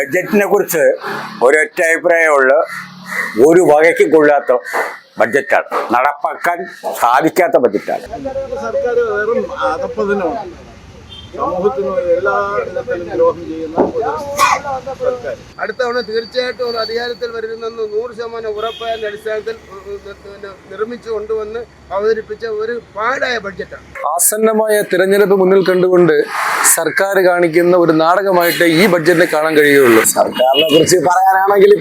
ബഡ്ജറ്റിനെ കുറിച്ച് ഒരൊറ്റ അഭിപ്രായമുള്ള ഒരു വകയ്ക്ക് കൊള്ളാത്ത ബഡ്ജറ്റാണ്, നടപ്പാക്കാൻ സാധിക്കാത്ത ബഡ്ജറ്റാണ്. സർക്കാർ വെറും അധപ്പതനമാണ്, സമൂഹത്തിന് എല്ലാ വിധത്തിലും ദ്രോഹം ചെയ്യുന്ന സർക്കാർ. അടുത്ത തവണ തീർച്ചയായിട്ടും ഒരു അധികാരത്തിൽ വരുന്നെന്ന് 100% ഉറപ്പായതിന്റെ അടിസ്ഥാനത്തിൽ നിർമ്മിച്ചു കൊണ്ടുവന്ന് അവതരിപ്പിച്ച ഒരു പാടായ ബഡ്ജറ്റാണ്. ആസന്നമായ തിരഞ്ഞെടുപ്പ് മുന്നിൽ കണ്ടുകൊണ്ട് സർക്കാർ കാണിക്കുന്ന ഒരു നാടകമായിട്ട് ഈ ബഡ്ജറ്റിനെ കാണാൻ കഴിയുള്ളൂ. സർക്കാരിനെ കുറിച്ച് പറയാനാണെങ്കിൽ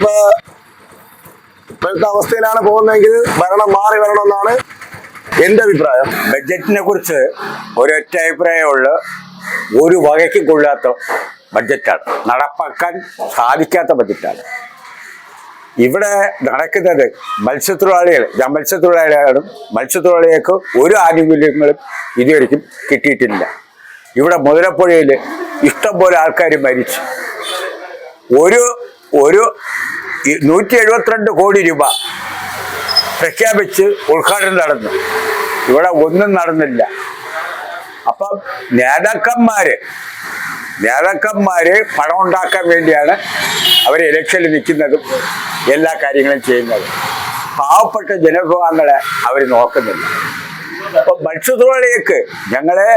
ഇപ്പോഴത്തെ അവസ്ഥയിലാണ് പോകുന്നതെങ്കിൽ ഭരണം മാറി വരണമെന്നാണ് എന്റെ അഭിപ്രായം. ബഡ്ജറ്റിനെ കുറിച്ച് ഒരൊറ്റ അഭിപ്രായമുള്ള ഒരു വകയ്ക്ക് കൊള്ളാത്ത ബഡ്ജറ്റാണ്, നടപ്പാക്കാൻ സാധിക്കാത്ത ബഡ്ജറ്റാണ്. ഇവിടെ നടക്കുന്നത് ഞാൻ മത്സ്യത്തൊഴിലാളിയാണ്. മത്സ്യത്തൊഴിലാളികൾക്ക് ഒരു ആനുകൂല്യങ്ങളും ഇതുവരെയും കിട്ടിയിട്ടില്ല. ഇവിടെ മുതലപ്പുഴയിൽ ഇഷ്ടംപോലെ ആൾക്കാർ മരിച്ചു. ഒരു 172 കോടി രൂപ പ്രഖ്യാപിച്ച് ഉദ്ഘാടനം നടന്നു. ഇവിടെ ഒന്നും നടന്നില്ല. അപ്പം നേതാക്കന്മാര് പണം ഉണ്ടാക്കാൻ വേണ്ടിയാണ് അവർ ഇലക്ഷനിൽ നിൽക്കുന്നതും എല്ലാ കാര്യങ്ങളും ചെയ്യുന്നതും. പാവപ്പെട്ട ജനവിഭാഗങ്ങളെ അവർ നോക്കുന്നില്ല. അപ്പം മത്സ്യത്തൊഴിലാളികൾക്ക് ഞങ്ങളെ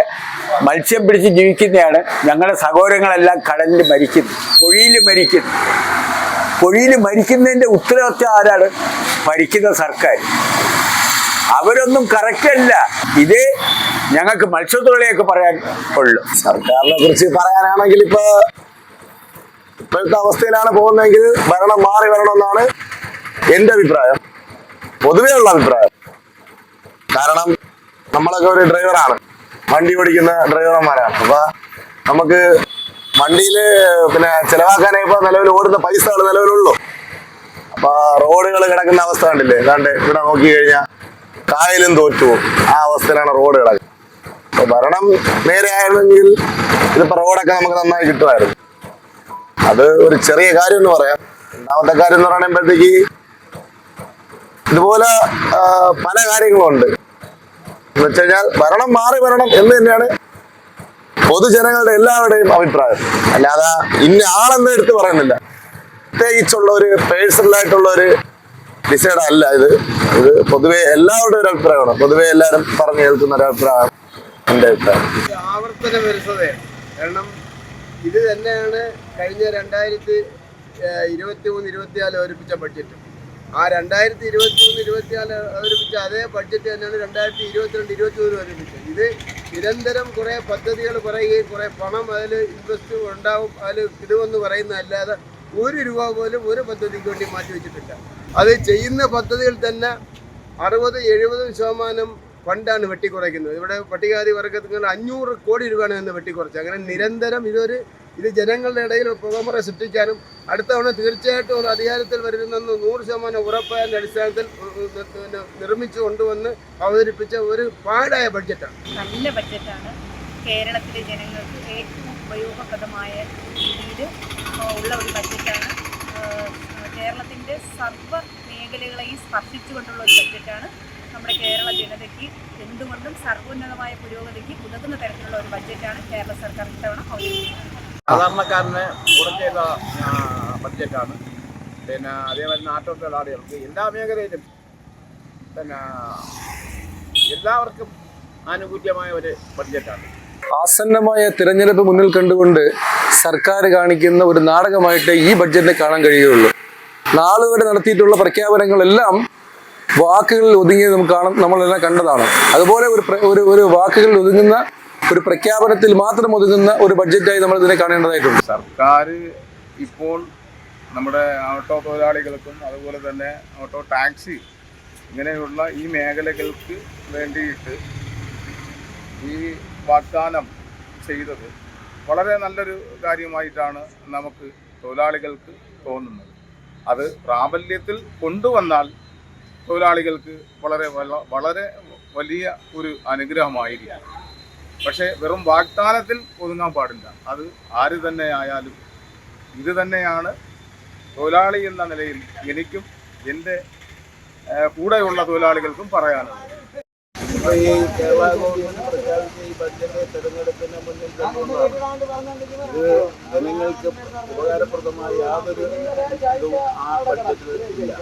മത്സ്യം പിടിച്ച് ജീവിക്കുന്നതാണ്. ഞങ്ങളുടെ സഹോദരങ്ങളെല്ലാം കടലിൽ മരിക്കുന്നു, പൊഴിയിൽ മരിക്കുന്നതിൻ്റെ ഉത്തരവാദിത്വം ആരാണ്? ഭരിക്കുന്ന സർക്കാർ. അവരൊന്നും കറക്റ്റ് അല്ല. ഇത് ഞങ്ങൾക്ക് മത്സ്യത്തൊഴിലാളികൾക്ക് പറയാൻ ഉള്ളു. സർക്കാരിനെ കുറിച്ച് പറയാനാണെങ്കിൽ ഇപ്പോഴത്തെ അവസ്ഥയിലാണ് പോകുന്നതെങ്കിൽ ഭരണം മാറി വരണമെന്നാണ് എന്റെ അഭിപ്രായം, പൊതുവേ ഉള്ള അഭിപ്രായം. കാരണം നമ്മളൊക്കെ ഒരു ഡ്രൈവറാണ്, വണ്ടി ഓടിക്കുന്ന ഡ്രൈവർമാരാണ്. അപ്പൊ നമുക്ക് വണ്ടിയിൽ ചെലവാക്കാനായി ഇപ്പൊ നിലവിൽ ഓടുന്ന പൈസകൾ നിലവിലുള്ളൂ. അപ്പൊ റോഡുകൾ കിടക്കുന്ന അവസ്ഥ കണ്ടില്ലേ? ഏതാണ്ട് ഇവിടെ നോക്കി കഴിഞ്ഞാൽ കായലും തോറ്റു, ആ അവസ്ഥയിലാണ് റോഡ് കിടക്കുന്നത്. അപ്പൊ ഭരണം നേരെ ആയിരുന്നെങ്കിൽ ഇതിപ്പോ റോഡൊക്കെ നമുക്ക് നന്നായി കിട്ടുമായിരുന്നു. അത് ഒരു ചെറിയ കാര്യം എന്ന് പറയാം. രണ്ടാമത്തെ കാര്യം എന്ന് പറയുമ്പോഴത്തേക്ക് ഇതുപോലെ പല കാര്യങ്ങളുണ്ട്. എന്ന് വെച്ച് കഴിഞ്ഞാൽ ഭരണം മാറി വരണം എന്ന് തന്നെയാണ് പൊതുജനങ്ങളുടെ എല്ലാവരുടെയും അഭിപ്രായം. അല്ലാതെ ഇന്ന ആളെന്ന് എടുത്ത് പറയുന്നില്ല. പ്രത്യേകിച്ചുള്ള ഒരു പേഴ്സണലായിട്ടുള്ള ഒരു ഡിസൈഡ് അല്ല ഇത് പൊതുവെ എല്ലാവരുടെയും ഒരു അഭിപ്രായമാണ്. പൊതുവെ എല്ലാവരും പറഞ്ഞു കേൾക്കുന്ന ഒരു അഭിപ്രായം എൻ്റെ അഭിപ്രായം. ആവർത്തന വരുന്നതാണ്. കാരണം ഇത് തന്നെയാണ് കഴിഞ്ഞ 2023-24 അവതരിപ്പിച്ച ബഡ്ജറ്റ്. ആ 2023-24 അവതരിപ്പിച്ച അതേ ബഡ്ജറ്റ് തന്നെയാണ് 2022-23 അവതരിപ്പിച്ചത്. ഇത് നിരന്തരം കുറേ പദ്ധതികൾ പറയുകയും കുറേ പണം അതിൽ ഇൻവെസ്റ്റ് ഉണ്ടാവും, അതിൽ ഇടുമെന്ന് പറയുന്നതല്ലാതെ 1 രൂപ പോലും ഒരു പദ്ധതിക്ക് വേണ്ടി മാറ്റിവെച്ചിട്ടില്ല. അത് ചെയ്യുന്ന പദ്ധതികൾ തന്നെ 60-70% ഫണ്ടാണ് വെട്ടിക്കുറയ്ക്കുന്നത്. ഇവിടെ പട്ടികജാതി വർഗത്തിന് 500 കോടി രൂപയാണ് എന്ന് വെട്ടിക്കുറച്ച്. അങ്ങനെ നിരന്തരം ഇത് ജനങ്ങളുടെ ഇടയിൽ പുകമുറ സൃഷ്ടിക്കാനും അടുത്ത തവണ തീർച്ചയായിട്ടും ഒരു അധികാരത്തിൽ വരുന്നെന്ന് 100% ഉറപ്പായതിന്റെ അടിസ്ഥാനത്തിൽ നിർമ്മിച്ചു കൊണ്ടുവന്ന് അവതരിപ്പിച്ച ഒരു പാടായ ബഡ്ജറ്റാണ്. നല്ല ബഡ്ജറ്റാണ്. കേരളത്തിലെ ജനങ്ങൾക്ക് ഏറ്റവും ഉപയോഗപ്രദമായ രീതിയിൽ ഉള്ള ഒരു ബഡ്ജറ്റാണ്. കേരളത്തിൻ്റെ സർവ്വ മേഖലകളെയും സ്പർശിച്ചുകൊണ്ടുള്ള ഒരു ബഡ്ജറ്റാണ്. നമ്മുടെ കേരള ജനതയ്ക്ക് എന്തുകൊണ്ടും സർവോന്നതമായ പുരോഗതിക്ക് ഉതകുന്ന തരത്തിലുള്ള ഒരു ബഡ്ജറ്റാണ് കേരള സർക്കാർ ഇത്തവണ അവതരിപ്പിച്ചത്. സാധാരണക്കാരന് ഗുണം ചെയ്ത ബഡ്ജറ്റാണ്. അതേപോലെ നാട്ടുതൊഴിലാളികൾക്ക് എല്ലാ മേഖലയിലും എല്ലാവർക്കും ആനുകൂല്യമായ ഒരു ബഡ്ജറ്റാണ്. ആസന്നമായ തിരഞ്ഞെടുപ്പ് മുന്നിൽ കണ്ടുകൊണ്ട് സർക്കാർ കാണിക്കുന്ന ഒരു നാടകമായിട്ട് ഈ ബഡ്ജറ്റിനെ കാണാൻ കഴിയുള്ളൂ. നാളുവരെ നടത്തിയിട്ടുള്ള പ്രഖ്യാപനങ്ങളെല്ലാം വാക്കുകളിൽ ഒതുങ്ങി നമ്മളെല്ലാം കണ്ടതാണ്. അതുപോലെ ഒരു വാക്കുകളിൽ ഒതുങ്ങുന്ന ഒരു പ്രഖ്യാപനത്തിൽ മാത്രം ഒതുങ്ങുന്ന ഒരു ബഡ്ജറ്റായി നമ്മൾ ഇതിനെ കാണേണ്ടതായിട്ടുണ്ട്. സർക്കാർ ഇപ്പോൾ നമ്മുടെ ഓട്ടോ തൊഴിലാളികൾക്കും അതുപോലെ തന്നെ ഓട്ടോ ടാക്സി ഇങ്ങനെയുള്ള ഈ മേഖലകൾക്ക് വേണ്ടിയിട്ട് ഈ വാഗ്ദാനം ചെയ്തത് വളരെ നല്ലൊരു കാര്യമായിട്ടാണ് നമുക്ക് തൊഴിലാളികൾക്ക് തോന്നുന്നത്. അത് പ്രാബല്യത്തിൽ കൊണ്ടുവന്നാൽ തൊഴിലാളികൾക്ക് വളരെ വലിയ ഒരു അനുഗ്രഹമായിരിക്കും. പക്ഷേ വെറും വാഗ്ദാനത്തിൽ ഒതുങ്ങാൻ പാടില്ല. അത് ആര് തന്നെ ആയാലും ഇത് തന്നെയാണ് തൊഴിലാളി എന്ന നിലയിൽ എനിക്കും എൻ്റെ കൂടെയുള്ള തൊഴിലാളികൾക്കും പറയാനുള്ളത്. ഇപ്പൊ ഈ കേരള ഗവൺമെന്റ് പ്രഖ്യാപിച്ച ഈ ബഡ്ജറ്റ് തെരഞ്ഞെടുപ്പിന് മുന്നിൽ കണ്ടുകൊണ്ടാണ്. ഇത് ജനങ്ങൾക്ക് ഉപകാരപ്രദമായ യാതൊരു ഇതും ആ ബഡ്ജറ്റിൽ ഇല്ല.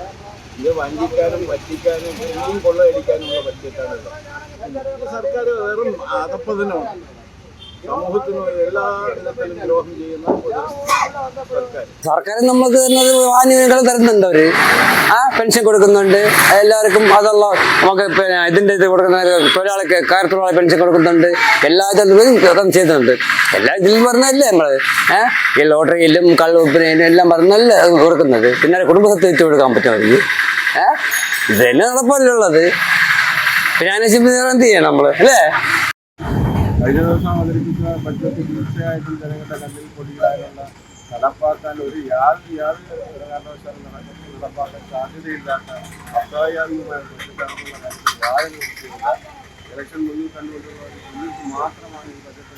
ഇത് വഞ്ചിക്കാനും പറ്റിക്കാനും ഇനിയും കൊള്ളയടിക്കാനുള്ള ബഡ്ജറ്റാണ്. സർക്കാർ വെറും അധപ്പതനമാണ്. സമൂഹത്തിന് എല്ലാ വിധത്തിലും ദ്രോഹം ചെയ്യുന്ന ഒരു സർക്കാർ. സർക്കാർ നമുക്ക് തരുന്നത് ആനുകൂല്യങ്ങൾ തരുന്നുണ്ട്. അവര് പെൻഷൻ കൊടുക്കുന്നുണ്ട് എല്ലാവർക്കും. അതുള്ള നമുക്ക് പിന്നെ ഇതിന്റെ ഇത് കൊടുക്കുന്ന തൊഴിലാളിക്ക് കാര്യത്തൊഴിലാളി പെൻഷൻ കൊടുക്കുന്നുണ്ട്. എല്ലാ ഇതിലും ചെയ്യുന്നുണ്ട്. എല്ലാ ഇതിലും പറഞ്ഞല്ലേ നമ്മള് ഈ ലോട്ടറിയിലും കള്ളുപ്പിനും എല്ലാം പറഞ്ഞല്ലേ കൊടുക്കുന്നത്. പിന്നെ കുടുംബത്തെ വെച്ച് കൊടുക്കാൻ പറ്റും അവർക്ക്. ഇത് തന്നെ നടപ്പല്ലുള്ളത്. പിന്നെ അതിനനുസരിച്ച് എന്ത് ചെയ്യണം നമ്മള് അല്ലേ? കഴിഞ്ഞ ദിവസം അവതരിപ്പിച്ച ബഡ്ജറ്റ് തീർച്ചയായിട്ടും ജനങ്ങളുടെ കണ്ണിൽ പൊടിയിടാനുള്ള നടപ്പാക്കാൻ യാതൊരു കാരണവശാലും നടപ്പാക്കാൻ സാധ്യതയില്ലാത്ത അപ്രായോഗികമായ ബഡ്ജറ്റാണെന്നുള്ള കാര്യത്തിൽ യാതൊരു ഇലക്ഷൻ മുന്നിൽ കണ്ടുകൊണ്ടുള്ള മാത്രമാണ് ഈ ബഡ്ജറ്റ്